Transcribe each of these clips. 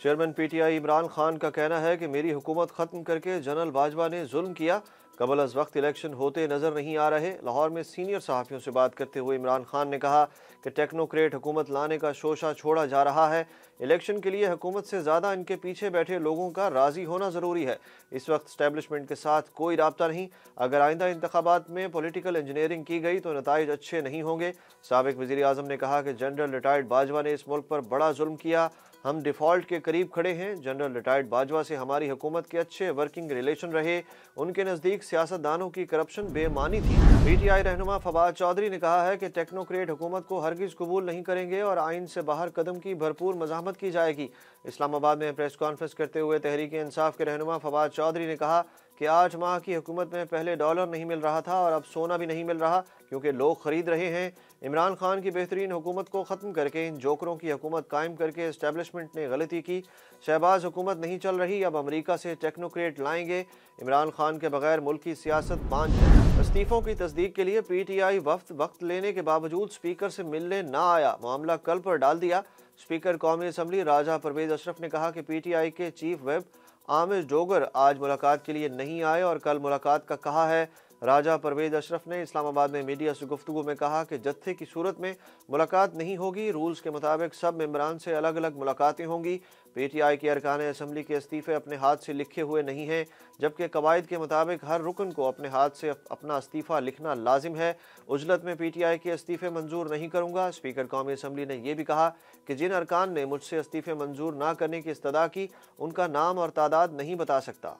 Chairman PTI Imran Khan का कहना है कि मेरी हुकूमत खत्म करके जनरल बाजवा ने जुल्म किया, कबल अज वक्त इलेक्शन होते नजर नहीं आ रहे। लाहौर में सीनियर सहाफ़ियों से बात करते हुए इमरान खान ने कहा कि टेक्नोक्रेट हुकूमत लाने का शोशा छोड़ा जा रहा है। इलेक्शन के लिए हुकूमत से ज़्यादा इनके पीछे बैठे लोगों का राज़ी होना ज़रूरी है। इस वक्त स्टैब्लिशमेंट के साथ कोई राब्ता नहीं। अगर आइंदा इंतखाबात में पॉलिटिकल इंजीनियरिंग की गई तो नताइज अच्छे नहीं होंगे। साबिक वज़ीर आज़म ने कहा कि जनरल रिटायर्ड बाजवा ने इस मुल्क पर बड़ा जुल्म किया, हम डिफ़ॉल्ट के करीब खड़े हैं। जनरल रिटायर्ड बाजवा से हमारी हुकूमत के अच्छे वर्किंग रिलेशन रहे, उनके नज़दीक सियासतदानों की करप्शन बेमानी थी। पीटीआई रहनुमा फवाद चौधरी ने कहा है कि टेक्नोक्रेट हुकूमत को हरगिज़ कबूल नहीं करेंगे और आइन से बाहर कदम की भरपूर मज़ाहमत की जाएगी। इस्लामाबाद में प्रेस कॉन्फ्रेंस करते हुए तहरीक इंसाफ के रहनुमा फवाद चौधरी ने कहा कि 8 माह की हुकूमत में पहले डॉलर नहीं मिल रहा था और अब सोना भी नहीं मिल रहा क्योंकि लोग खरीद रहे हैं। इमरान खान की बेहतरीन हुकूमत को ख़त्म करके इन जोकरों की हुकूमत कायम करके इस्टेब्लिशमेंट ने गलती की। शहबाज हुकूमत नहीं चल रही, अब अमरीका से टेक्नोक्रेट लाएंगे। इमरान खान के बगैर मुल्क की सियासत बांझ है। इस्तीफ़ों की तस्दीक के लिए पीटीआई वक्त लेने के बावजूद स्पीकर से मिलने ना आया, मामला कल पर डाल दिया। स्पीकर कौमी असम्बली राजा परवेज अशरफ ने कहा कि पीटीआई के चीफ व्हिप आमिर डोगर आज मुलाकात के लिए नहीं आए और कल मुलाकात का कहा है। राजा परवेज अशरफ ने इस्लामाबाद में मीडिया से गुफ्तगू में कहा कि जत्थे की सूरत में मुलाकात नहीं होगी, रूल्स के मुताबिक सब मेंबरान से अलग अलग मुलाकातें होंगी। पीटीआई के अरकान असम्बली के इस्तीफ़े अपने हाथ से लिखे हुए नहीं हैं, जबकि कवायद के मुताबिक हर रुकन को अपने हाथ से अपना इस्तीफ़ा लिखना लाजिम है। उजलत में पीटीआई के इस्तीफ़े मंजूर नहीं करूँगा। स्पीकर कौमी असम्बली ने यह भी कहा कि जिन अरकान ने मुझसे इस्तीफ़े मंजूर ना करने की इस्तदा की, उनका नाम और तादाद नहीं बता सकता।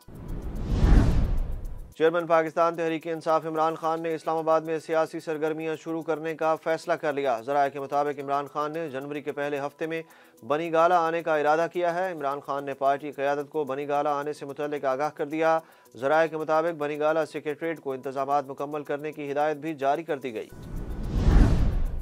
चेयरमैन पाकिस्तान तहरीक इंसाफ इमरान खान ने इस्लामाबाद में सियासी सरगर्मियां शुरू करने का फैसला कर लिया। ज़राए के मुताबिक इमरान खान ने जनवरी के पहले हफ्ते में बनी गाला आने का इरादा किया है। इमरान खान ने पार्टी क़यादत को बनी गाला आने से मुतल्लिक आगाह कर दिया। ज़राए के मुताबिक बनी गाला सेक्रेटरीट को इंतज़ामात मुकम्मल करने की हिदायत भी जारी कर दी गई।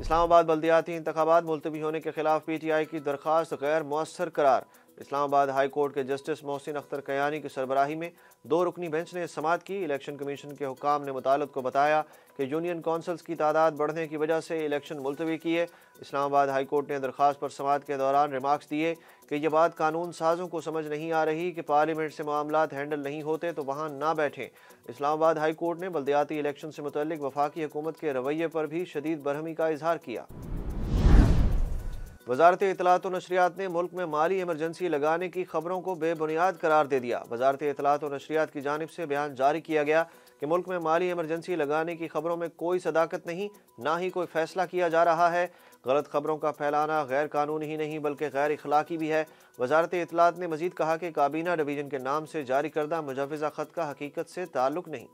इस्लामाबाद बल्दियाती इंतखाबात मुलतवी होने के खिलाफ पीटीआई की दरख्वास्त गैर मुअस्सर करार। इस्लामाबाद हाई कोर्ट के जस्टिस मोहसिन अख्तर कयानी की सरबराही में 2 रुकनी बेंच ने समाअत की। इलेक्शन कमीशन के हुक्काम ने मुतालिब को बताया कि यूनियन कौंसल्स की तादाद बढ़ने की वजह से इलेक्शन मुलतवी किए। इस्लामाबाद हाई कोर्ट ने दरख्वास्त पर समाअत के दौरान रिमार्क्स दिए कि यह बात कानून साजों को समझ नहीं आ रही कि पार्लियामेंट से मामलात हैंडल नहीं होते तो वहाँ ना बैठें। इस्लामाबाद हाई कोर्ट ने बल्दियाती इलेक्शन से मुतल्लिक वफाकी हुकूमत के रवैये पर भी शदीद बरहमी का इजहार किया। वजारत इत्तलात व नशरियात ने मुल्क में माली इमरजेंसी लगाने की खबरों को बेबुनियाद करार दे दिया। वजारत इत्तलात व नशरियात की जानिब से बयान जारी किया गया कि मुल्क में माली इमरजेंसी लगाने की खबरों में कोई सदाकत नहीं, ना ही कोई फैसला किया जा रहा है। गलत खबरों का फैलाना गैर कानूनी ही नहीं बल्कि गैर इखलाकी भी है। वजारत इत्तलात ने मजीद कहा कि काबीना डिवीजन के नाम से जारी करदा मुजव्वज़ा खत का हकीकत से ताल्लुक नहीं।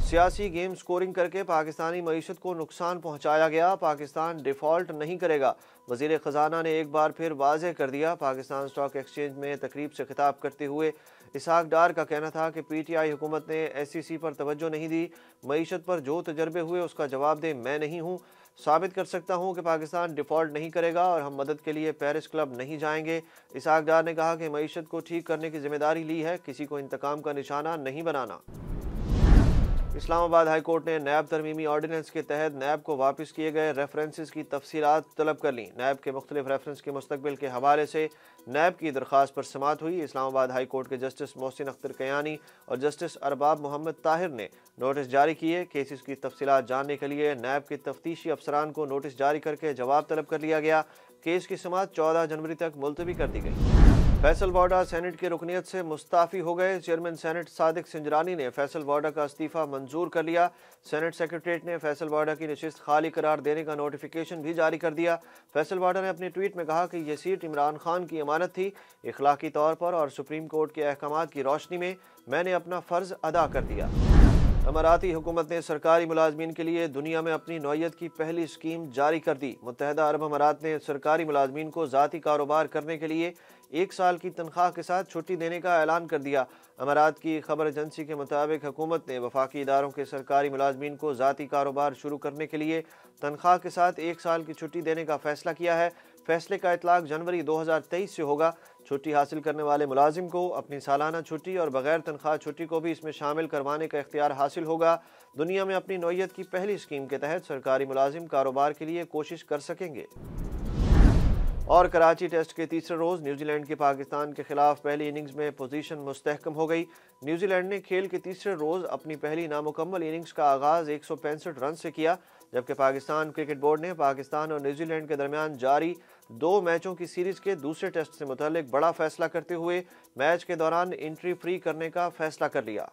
सियासी गेम स्कोरिंग करके पाकिस्तानी मईशत को नुकसान पहुंचाया गया, पाकिस्तान डिफ़ॉल्ट नहीं करेगा। वज़ीर ख़जाना ने एक बार फिर वाज़ेह कर दिया। पाकिस्तान स्टॉक एक्सचेंज में तकरीब से खिताब करते हुए इसहाक डार का कहना था कि पीटीआई हुकूमत ने SEC पर तवज्जो नहीं दी, मईशत पर जो तजर्बे हुए उसका जवाब दे मैं नहीं हूँ। साबित कर सकता हूँ कि पाकिस्तान डिफ़ॉल्ट नहीं करेगा और हम मदद के लिए पेरिस क्लब नहीं जाएंगे। इसहाक डार ने कहा कि मईशत को ठीक करने की जिम्मेदारी ली है, किसी को इंतकाम का निशाना नहीं बनाना। इस्लामाबाद हाई कोर्ट ने नैब तरमीमी ऑर्डिनेंस के तहत नैब को वापस किए गए रेफरेंसेस की तफसीलात तलब कर ली। नैब के मुख्तलिफ रेफरेंस के मुस्तकबिल के हवाले से नैब की दरख्वास्त पर समाअत हुई। इस्लामाबाद हाई कोर्ट के जस्टिस मोहसिन अख्तर कयानी और जस्टिस अरबाब मोहम्मद ताहिर ने नोटिस जारी किए। केसेस की तफसीलात जानने के लिए नैब के तफ्तीशी अफसरान को नोटिस जारी करके जवाब तलब कर लिया गया। केस की समाअत 14 जनवरी तक मुलतवी कर दी गई। फैसल वाडा सेनेट की रुकनीत से मुस्ताफ़ी हो गए। चेयरमैन सेनेट सादिक सिंजरानी ने फैसल वाडा का इस्तीफ़ा मंजूर कर लिया। सेनेट सेक्रेटरीट ने फैसल वाडा की नशिस्त खाली करार देने का नोटिफिकेशन भी जारी कर दिया। फैसल वाडा ने अपने ट्वीट में कहा कि यह सीट इमरान खान की अमानत थी, इखलाकी तौर पर और सुप्रीम कोर्ट के अहकामात की रोशनी में मैंने अपना फ़र्ज़ अदा कर दिया। अमाराती हुकूमत ने सरकारी मुलाजमीन के लिए दुनिया में अपनी नौयत की पहली स्कीम जारी कर दी। मुत्तहदा अरब अमारात ने सरकारी मुलाजमीन को ज़ाती कारोबार करने के लिए 1 साल की तनख्वाह के साथ छुट्टी देने का ऐलान कर दिया। अमारात की खबर एजेंसी के मुताबिक हुकूमत ने वफाकी इदारों के सरकारी मुलाजमीन को ज़ाती कारोबार शुरू करने के लिए तनख्वाह के साथ 1 साल की छुट्टी देने का फैसला किया है। फैसले का इतलाक जनवरी 2023 से होगा। छुट्टी हासिल करने वाले मुलाजिम को अपनी सालाना छुट्टी और बगैर तनख्वाह छुट्टी को भी इसमें शामिल करवाने का इख्तियार हासिल होगा। दुनिया में अपनी नौयत की पहली स्कीम के तहत सरकारी मुलाजिम कारोबार के लिए कोशिश कर सकेंगे। और कराची टेस्ट के तीसरे रोज न्यूजीलैंड की पाकिस्तान के खिलाफ पहली इनिंग्स में पोजीशन मुस्तहकम हो गई। न्यूजीलैंड ने खेल के तीसरे रोज अपनी पहली नामुकम्मल इनिंग्स का आगाज 165 रन से किया, जबकि पाकिस्तान क्रिकेट बोर्ड ने पाकिस्तान और न्यूजीलैंड के दरमियान जारी 2 मैचों की सीरीज के दूसरे टेस्ट से मुतालिक बड़ा फैसला करते हुए मैच के दौरान एंट्री फ्री करने का फैसला कर लिया।